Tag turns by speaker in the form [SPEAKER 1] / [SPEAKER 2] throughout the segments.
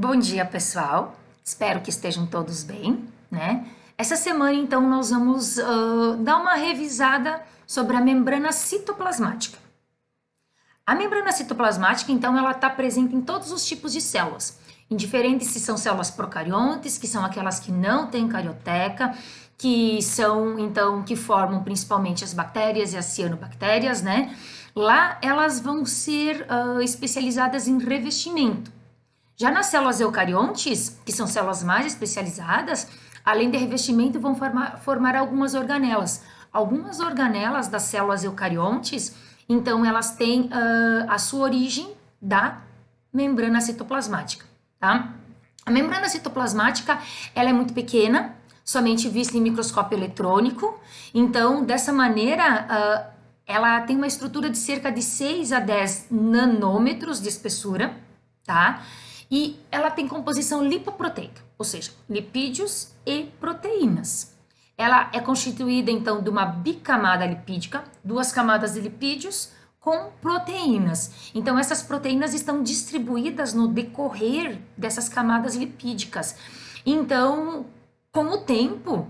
[SPEAKER 1] Bom dia, pessoal. Espero que estejam todos bem, né? Essa semana, então, nós vamos dar uma revisada sobre a membrana citoplasmática. A membrana citoplasmática, então, ela está presente em todos os tipos de células, indiferente se são células procariontes, que são aquelas que não têm carioteca, que são, então, que formam principalmente as bactérias e as cianobactérias, né? Lá, elas vão ser especializadas em revestimento. Já nas células eucariontes, que são células mais especializadas, além de revestimento, vão formar algumas organelas. Algumas organelas das células eucariontes, então, elas têm a sua origem da membrana citoplasmática, tá? A membrana citoplasmática, ela é muito pequena, somente vista em microscópio eletrônico. Então, dessa maneira, ela tem uma estrutura de cerca de 6 a 10 nanômetros de espessura, tá? E ela tem composição lipoproteica, ou seja, lipídios e proteínas. Ela é constituída, então, de uma bicamada lipídica, 2 camadas de lipídios com proteínas. Então, essas proteínas estão distribuídas no decorrer dessas camadas lipídicas. Então, com o tempo,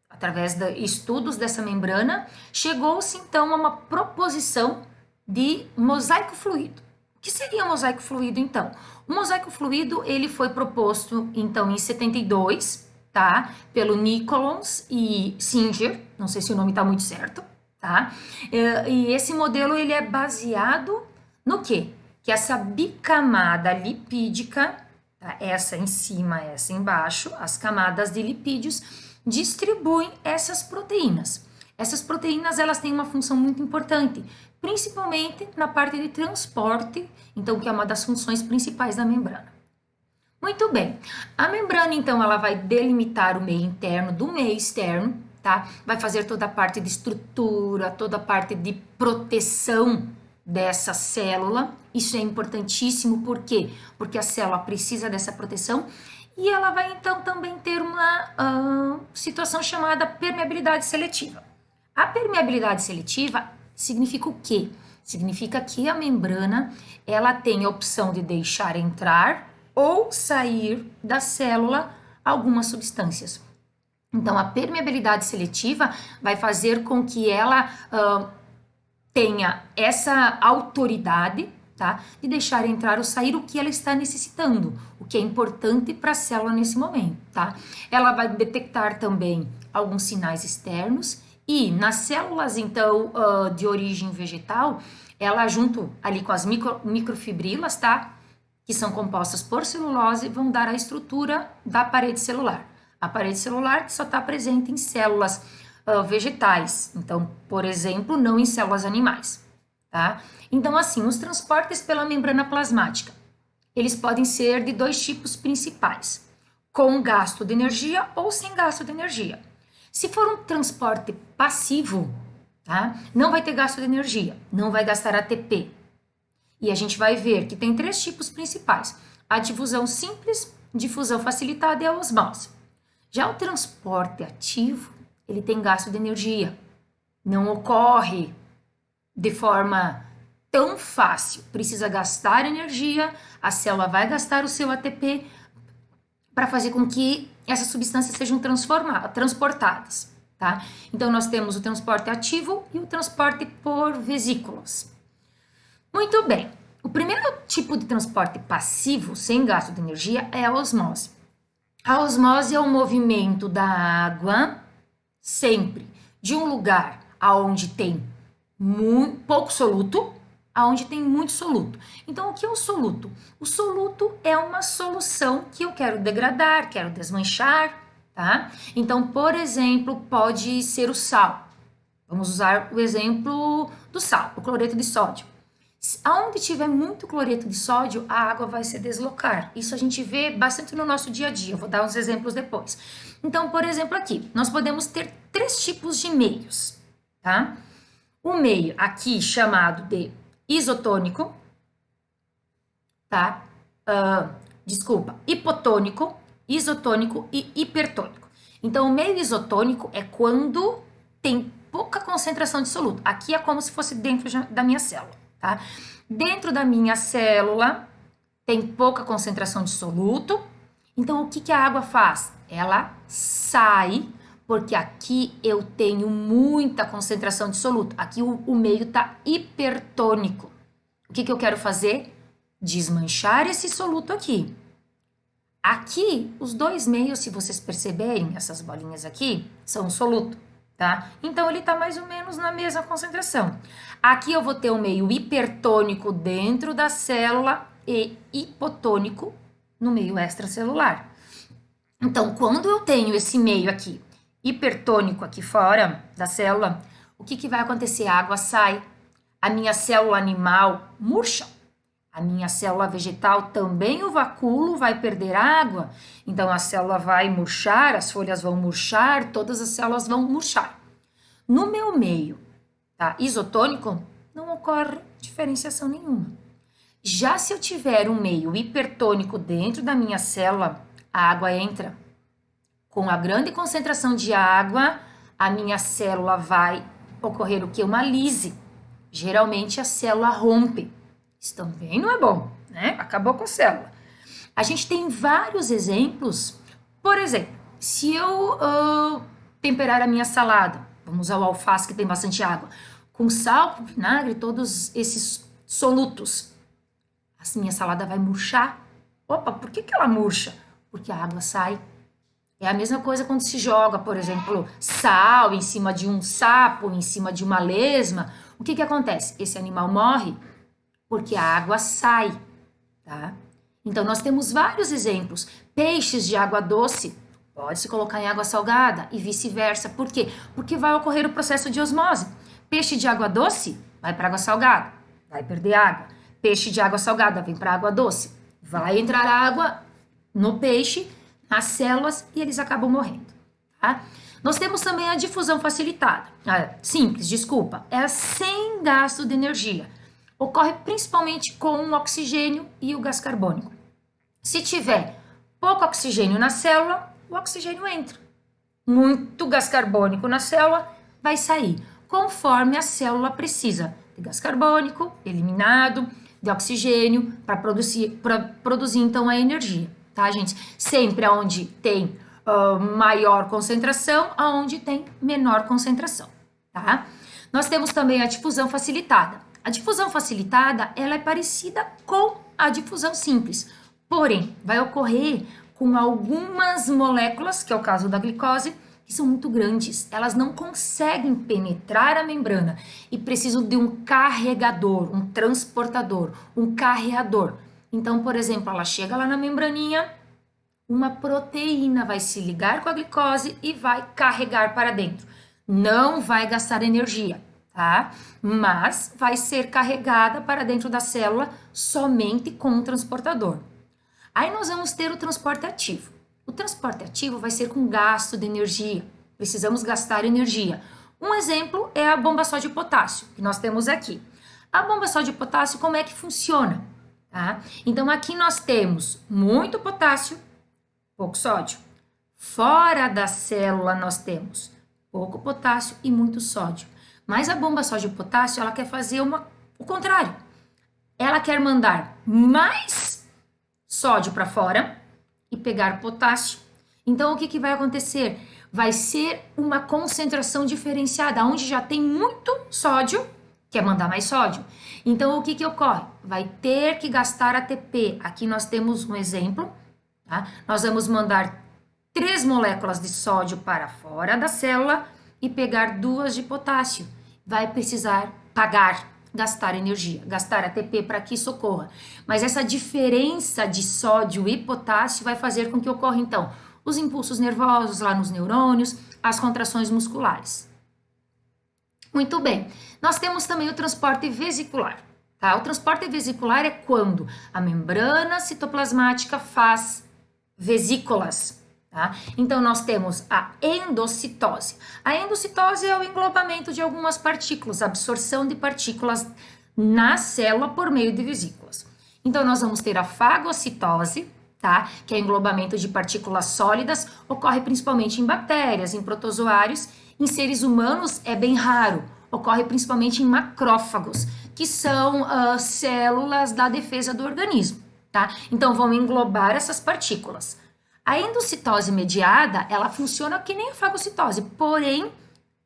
[SPEAKER 1] através de estudos dessa membrana, chegou-se, então, a uma proposição de mosaico fluido. O que seria um mosaico fluido, então? O mosaico fluido, ele foi proposto, então, em 72, tá? Pelo Nicolons e Singer, não sei se o nome está muito certo, tá? E esse modelo, ele é baseado no quê? Que essa bicamada lipídica, tá? Essa em cima, essa embaixo, as camadas de lipídios, distribuem essas proteínas. Essas proteínas, elas têm uma função muito importante, principalmente na parte de transporte, então, que é uma das funções principais da membrana. Muito bem, a membrana, então, ela vai delimitar o meio interno do meio externo, tá? Vai fazer toda a parte de estrutura, toda a parte de proteção dessa célula. Isso é importantíssimo, por quê? Porque a célula precisa dessa proteção e ela vai, então, também ter uma situação chamada permeabilidade seletiva. A permeabilidade seletiva significa o quê? Significa que a membrana, ela tem a opção de deixar entrar ou sair da célula algumas substâncias. Então, a permeabilidade seletiva vai fazer com que ela tenha essa autoridade, tá, de deixar entrar ou sair o que ela está necessitando, o que é importante para a célula nesse momento, tá? Ela vai detectar também alguns sinais externos e nas células, então, de origem vegetal, ela junto ali com as microfibrilas, tá? Que são compostas por celulose, vão dar a estrutura da parede celular. A parede celular que só está presente em células vegetais, então, por exemplo, não em células animais, tá? Então, assim, os transportes pela membrana plasmática, eles podem ser de 2 tipos principais, com gasto de energia ou sem gasto de energia. Se for um transporte passivo, tá? Não vai ter gasto de energia, não vai gastar ATP. E a gente vai ver que tem 3 tipos principais: a difusão simples, difusão facilitada e a osmose. Já o transporte ativo, ele tem gasto de energia. Não ocorre de forma tão fácil. Precisa gastar energia, a célula vai gastar o seu ATP para fazer com que essas substâncias sejam transportadas, tá? Então, nós temos o transporte ativo e o transporte por vesículas. Muito bem. O primeiro tipo de transporte passivo, sem gasto de energia, é a osmose. A osmose é o movimento da água sempre de um lugar aonde tem pouco soluto aonde tem muito soluto. Então, o que é o soluto? O soluto é uma solução que eu quero degradar, quero desmanchar, tá? Então, por exemplo, pode ser o sal. Vamos usar o exemplo do sal, o cloreto de sódio. Aonde tiver muito cloreto de sódio, a água vai se deslocar. Isso a gente vê bastante no nosso dia a dia. Eu vou dar uns exemplos depois. Então, por exemplo, aqui, nós podemos ter 3 tipos de meios, tá? O meio aqui chamado de isotônico, tá? Hipotônico, isotônico e hipertônico. Então, o meio isotônico é quando tem pouca concentração de soluto. Aqui é como se fosse dentro da minha célula, tá? Dentro da minha célula, tem pouca concentração de soluto. Então, o que que a água faz? Ela sai, porque aqui eu tenho muita concentração de soluto. Aqui o meio está hipertônico. O que que eu quero fazer? Desmanchar esse soluto aqui. Aqui, os dois meios, se vocês perceberem, essas bolinhas aqui, são soluto, tá? Então, ele está mais ou menos na mesma concentração. Aqui eu vou ter um meio hipertônico dentro da célula e hipotônico no meio extracelular. Então, quando eu tenho esse meio aqui, hipertônico aqui fora da célula, o que que vai acontecer? A água sai, a minha célula animal murcha. A minha célula vegetal também, o vacúolo vai perder água, então a célula vai murchar, as folhas vão murchar, todas as células vão murchar. No meu meio, tá, isotônico, não ocorre diferenciação nenhuma. Já se eu tiver um meio hipertônico dentro da minha célula, a água entra. Com a grande concentração de água, a minha célula vai ocorrer o que? Uma lise. Geralmente a célula rompe. Isso também não é bom, né? Acabou com a célula. A gente tem vários exemplos. Por exemplo, se eu temperar a minha salada, vamos usar o alface que tem bastante água, com sal, com vinagre, todos esses solutos, a minha salada vai murchar. Opa, por que que ela murcha? Porque a água sai. É a mesma coisa quando se joga, por exemplo, sal em cima de um sapo, em cima de uma lesma. O que que acontece? Esse animal morre porque a água sai, tá? Então, nós temos vários exemplos. Peixes de água doce pode se colocar em água salgada e vice-versa. Por quê? Porque vai ocorrer o processo de osmose. Peixe de água doce vai para água salgada, vai perder água. Peixe de água salgada vem para água doce, vai entrar água no peixe, nas células e eles acabam morrendo, tá? Nós temos também a difusão facilitada. Simples, desculpa, é sem gasto de energia. Ocorre principalmente com o oxigênio e o gás carbônico. Se tiver pouco oxigênio na célula, o oxigênio entra. Muito gás carbônico na célula, vai sair, conforme a célula precisa de gás carbônico eliminado, de oxigênio, para produzir então a energia, tá, gente? Sempre aonde tem maior concentração, aonde tem menor concentração, tá? Nós temos também a difusão facilitada. A difusão facilitada, ela é parecida com a difusão simples, porém, vai ocorrer com algumas moléculas, que é o caso da glicose, que são muito grandes, elas não conseguem penetrar a membrana e precisam de um carregador, um transportador, um carreador. Então, por exemplo, ela chega lá na membraninha, uma proteína vai se ligar com a glicose e vai carregar para dentro. Não vai gastar energia, tá? Mas vai ser carregada para dentro da célula somente com um transportador. Aí nós vamos ter o transporte ativo. O transporte ativo vai ser com gasto de energia. Precisamos gastar energia. Um exemplo é a bomba sódio-potássio, que nós temos aqui. A bomba sódio-potássio, como é que funciona? Tá? Então, aqui nós temos muito potássio, pouco sódio. Fora da célula, nós temos pouco potássio e muito sódio. Mas a bomba sódio-potássio, ela quer fazer o contrário. Ela quer mandar mais sódio para fora e pegar potássio. Então, o que que vai acontecer? Vai ser uma concentração diferenciada, onde já tem muito sódio, quer mandar mais sódio. Então, o que que ocorre? Vai ter que gastar ATP. Aqui nós temos um exemplo, tá? Nós vamos mandar 3 moléculas de sódio para fora da célula e pegar 2 de potássio. Vai precisar gastar energia, gastar ATP para que isso ocorra. Mas essa diferença de sódio e potássio vai fazer com que ocorra, então, os impulsos nervosos lá nos neurônios, as contrações musculares. Muito bem. Nós temos também o transporte vesicular, tá? O transporte vesicular é quando a membrana citoplasmática faz vesículas, tá? Então, nós temos a endocitose. A endocitose é o englobamento de algumas partículas, a absorção de partículas na célula por meio de vesículas. Então, nós vamos ter a fagocitose, tá? Que é o englobamento de partículas sólidas, ocorre principalmente em bactérias, em protozoários. Em seres humanos é bem raro, ocorre principalmente em macrófagos, que são células da defesa do organismo, tá? Então, vão englobar essas partículas. A endocitose mediada, ela funciona que nem a fagocitose, porém,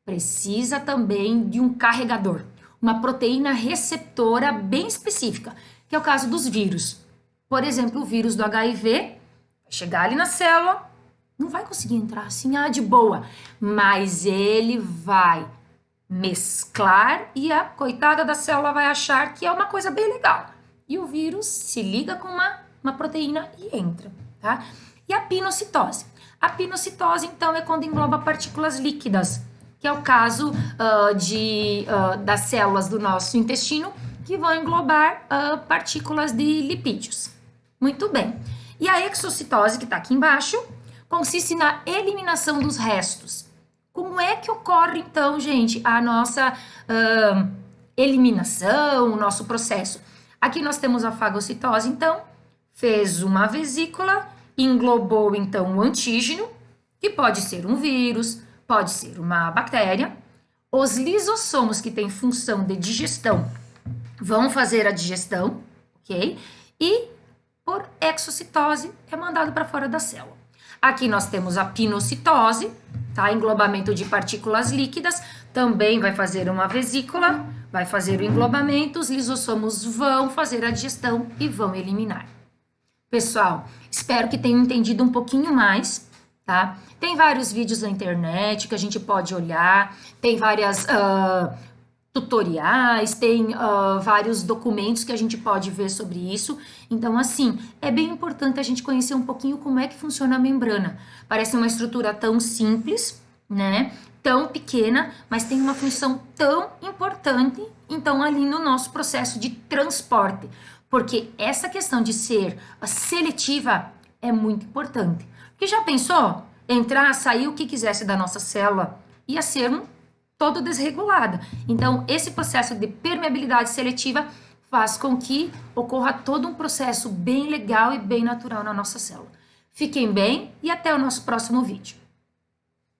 [SPEAKER 1] precisa também de um carregador, uma proteína receptora bem específica, que é o caso dos vírus. Por exemplo, o vírus do HIV vai chegar ali na célula, não vai conseguir entrar assim, de boa, mas ele vai mesclar e a coitada da célula vai achar que é uma coisa bem legal. E o vírus se liga com uma proteína e entra, tá? E a pinocitose? A pinocitose, então, é quando engloba partículas líquidas, que é o caso das células do nosso intestino, que vão englobar partículas de lipídios. Muito bem. E a exocitose, que está aqui embaixo, consiste na eliminação dos restos. Como é que ocorre, então, gente, a nossa eliminação, o nosso processo? Aqui nós temos a fagocitose, então, fez uma vesícula, englobou, então, o antígeno, que pode ser um vírus, pode ser uma bactéria. Os lisossomos, que têm função de digestão, vão fazer a digestão, ok? E, por exocitose, é mandado para fora da célula. Aqui nós temos a pinocitose, tá? Englobamento de partículas líquidas, também vai fazer uma vesícula, vai fazer o englobamento, os lisossomos vão fazer a digestão e vão eliminar. Pessoal, espero que tenham entendido um pouquinho mais, tá? Tem vários vídeos na internet que a gente pode olhar, tem várias tutoriais, tem vários documentos que a gente pode ver sobre isso. Então, assim, é bem importante a gente conhecer um pouquinho como é que funciona a membrana. Parece uma estrutura tão simples, né? Tão pequena, mas tem uma função tão importante, então, ali no nosso processo de transporte. Porque essa questão de ser seletiva é muito importante. Porque já pensou? Entrar, sair o que quisesse da nossa célula, ia ser todo desregulada. Então, esse processo de permeabilidade seletiva faz com que ocorra todo um processo bem legal e bem natural na nossa célula. Fiquem bem e até o nosso próximo vídeo.